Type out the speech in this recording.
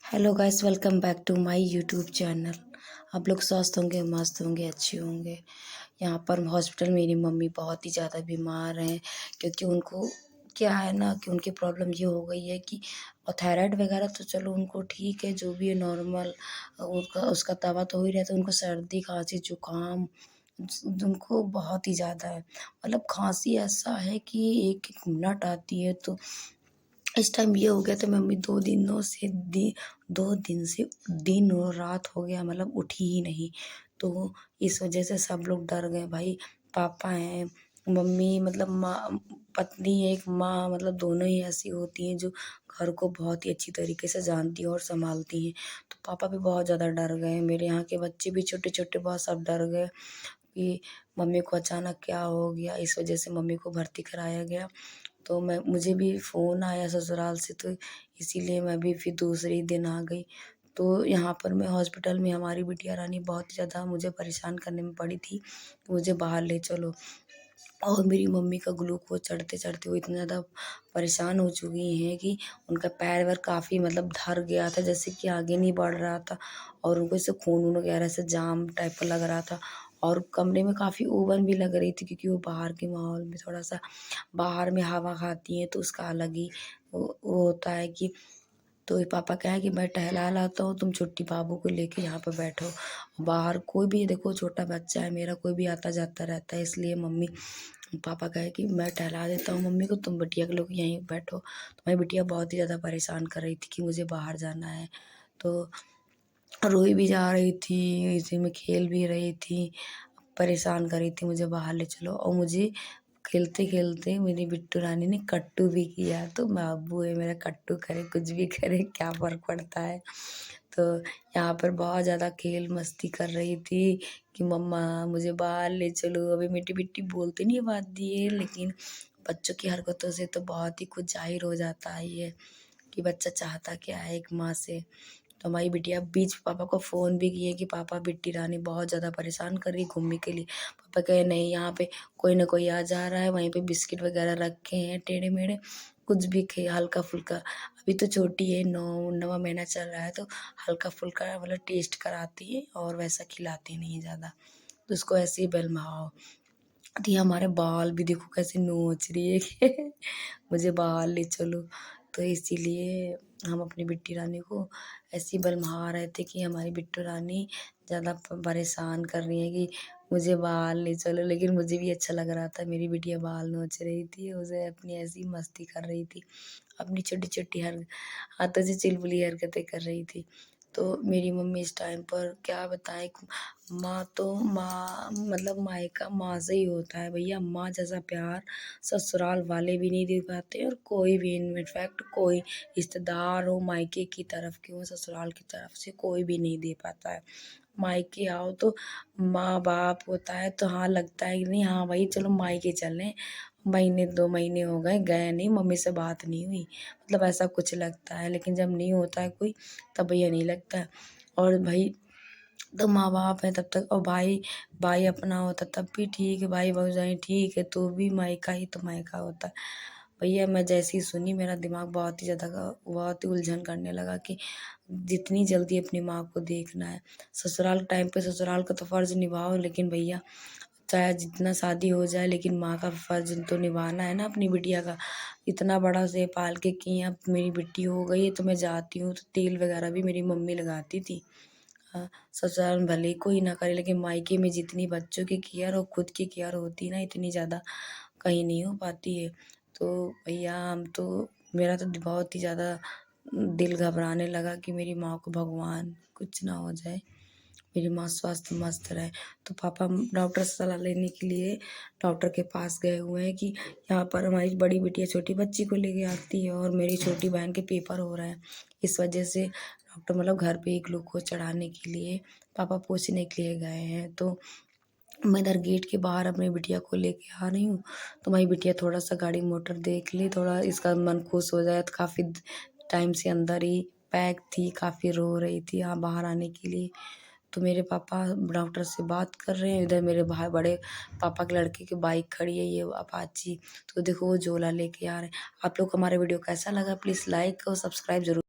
Hello guys, welcome back to my YouTube channel. आप लोग स्वस्थ होंगे, मस्त होंगे, अच्छे होंगे। यहाँ पर हॉस्पिटल मेरी मम्मी बहुत ही ज़्यादा बीमार हैं, क्योंकि उनको क्या है ना कि उनकी प्रॉब्लम ये हो गई है कि और थायराइड वगैरह तो चलो उनको ठीक है, जो भी है नॉर्मल उनका उसका दवा तो हो ही रहता है। उनको सर्दी खांसी जुकाम उनको बहुत ही ज़्यादा है। मतलब खांसी ऐसा है कि एक एक मिनट आती है। तो इस टाइम ये हो गया था, मम्मी 2 दिन से दिन और रात हो गया, मतलब उठी ही नहीं। तो इस वजह से सब लोग डर गए भाई। पापा हैं, मम्मी मतलब माँ, पत्नी एक माँ, मतलब दोनों ही ऐसी होती हैं जो घर को बहुत ही अच्छी तरीके से जानती हैं और संभालती हैं। तो पापा भी बहुत ज़्यादा डर गए, मेरे यहाँ के बच्चे भी छोटे छोटे बहुत सब डर गए कि मम्मी को अचानक क्या हो गया। इस वजह से मम्मी को भर्ती कराया गया। तो मुझे भी फ़ोन आया ससुराल से, तो इसीलिए मैं भी फिर दूसरे ही दिन आ गई। तो यहाँ पर मैं हॉस्पिटल में हमारी बिटिया रानी बहुत ही ज़्यादा मुझे परेशान करने में पड़ी थी कि मुझे बाहर ले चलो। और मेरी मम्मी का ग्लूकोज़ चढ़ते-चढ़ते वो इतना ज़्यादा परेशान हो चुकी हैं कि उनका पैर-वैर काफ़ी मतलब धर गया था, जैसे कि आगे नहीं बढ़ रहा था। और उनको ऐसे खून-वून वगैरह से जाम टाइप का लग रहा था। और कमरे में काफ़ी ऊबन भी लग रही थी, क्योंकि वो बाहर के माहौल में थोड़ा-सा बाहर में हवा खाती हैं, तो उसका अलग ही वो होता है कि तो ये पापा क्या है कि मैं टहला लाता हूँ, तुम छुट्टी बाबू को लेके यहाँ पे बैठो। बाहर कोई भी देखो, छोटा बच्चा है मेरा, कोई भी आता जाता रहता है, इसलिए मम्मी पापा कहे कि मैं टहला देता हूँ मम्मी को, तुम बिटिया के लोग यहीं बैठो। तो मेरी बिटिया बहुत ही ज़्यादा परेशान कर रही थी कि मुझे बाहर जाना है। तो रोई भी जा रही थी, इसी में खेल भी रही थी, परेशान कर रही थी मुझे बाहर ले चलो। और मुझे खेलते-खेलते मेरी बिट्टू रानी ने कट्टू भी किया। तो बाबू है मेरा, कट्टू करे कुछ भी करे, क्या फ़र्क पड़ता है। तो यहाँ पर बहुत ज़्यादा खेल मस्ती कर रही थी कि मम्मा मुझे बाहर ले चलो। अभी मेरी बिट्टी बोलती नहीं पाती है, लेकिन बच्चों की हरकतों से तो बहुत ही कुछ ज़ाहिर हो जाता है ये कि बच्चा चाहता क्या है एक माँ से। तो हमारी बिटिया बीच पापा को फ़ोन भी किए कि पापा बिट्टी रानी बहुत ज़्यादा परेशान कर रही है घूमने के लिए। पापा कहे नहीं, यहाँ पे कोई ना कोई आ जा रहा है, वहीं पे बिस्किट वगैरह रखे हैं टेढ़े-मेढ़े, कुछ भी खे हल्का-फुल्का। अभी तो छोटी है, 9वाँ महीना चल रहा है, तो हल्का-फुल्का मतलब टेस्ट कराती है और वैसा खिलाती नहीं है ज़्यादा। तो उसको ऐसे ही बलमाओ। तो ये हमारे बाल भी देखो कैसे नोच रही है कि मुझे बाहर ले चलो। तो इसीलिए हम अपनी बिट्टी रानी को ऐसे ही बलमा रहे थे कि हमारी बिट्टू रानी ज़्यादा परेशान कर रही है कि मुझे बाहर ले चलो। लेकिन मुझे भी अच्छा लग रहा था, मेरी बिटिया बाल नोच रही थी, उसे अपनी ऐसी मस्ती कर रही थी, अपनी छोटी-छोटी हाथों से चुलबुली हरकतें कर रही थी। तो मेरी मम्मी इस टाइम पर क्या बताएँ, माँ तो माँ मतलब मायका माँ से ही होता है भैया। माँ जैसा प्यार ससुराल वाले भी नहीं दे पाते, और कोई भी इनफैक्ट कोई रिश्तेदार हो मायके की तरफ के हो, ससुराल की तरफ से कोई भी नहीं दे पाता है। मायके आओ तो माँ बाप होता है, तो हाँ लगता है कि नहीं, हाँ भाई चलो मायके चलें। महीने 2 महीने हो गए गए नहीं, मम्मी से बात नहीं हुई, मतलब ऐसा कुछ लगता है। लेकिन जब नहीं होता है कोई, तब भैया नहीं लगता है। और भाई तो माँ बाप है तब तक, और भाई भाई अपना होता तब भी ठीक है, भाई भौजाई ठीक है, तो भी मायका ही तो मायका होता है। भैया मैं जैसे ही सुनी, मेरा दिमाग बहुत ही उलझन करने लगा कि जितनी जल्दी अपनी माँ को देखना है। ससुराल टाइम पे ससुराल का तो फ़र्ज़ निभाओ, लेकिन भैया चाहे जितना शादी हो जाए, लेकिन माँ का फ़र्ज़ तो निभाना है ना अपनी बिटिया का। इतना बड़ा से पाल के कि अब मेरी बिट्टी हो गई है, तो मैं जाती हूँ तो तेल वगैरह भी मेरी मम्मी लगाती थी। ससुराल में भले ही कोई ना करे, लेकिन मायके में जितनी बच्चों की केयर और खुद की केयर होती है ना, इतनी ज़्यादा कहीं नहीं हो पाती है। तो भैया हम तो मेरा तो बहुत ही ज़्यादा दिल घबराने लगा कि मेरी माँ को भगवान कुछ ना हो जाए, मेरी माँ स्वस्थ मस्त रहे। तो पापा डॉक्टर से सलाह लेने के लिए डॉक्टर के पास गए हुए हैं कि यहाँ पर हमारी बड़ी बिटिया छोटी बच्ची को लेके आती है, और मेरी छोटी बहन के पेपर हो रहे हैं। इस वजह से डॉक्टर मतलब घर पे ही ग्लूकोज़ चढ़ाने के लिए पापा पूछने के लिए गए हैं। तो मैं इधर गेट के बाहर अपनी बिटिया को लेके आ रही हूँ, तो मेरी बिटिया थोड़ा-सा गाड़ी मोटर देख ली, थोड़ा इसका मन खुश हो जाए। तो काफ़ी टाइम से अंदर ही पैक थी, काफ़ी रो रही थी यहाँ बाहर आने के लिए। तो मेरे पापा डॉक्टर से बात कर रहे हैं, इधर मेरे भाई बड़े पापा के लड़के की बाइक खड़ी है, ये अपाची। तो देखो वो झोला लेके आ रहे हैं। आप लोग को हमारा वीडियो कैसा लगा, प्लीज़ लाइक और सब्सक्राइब ज़रूर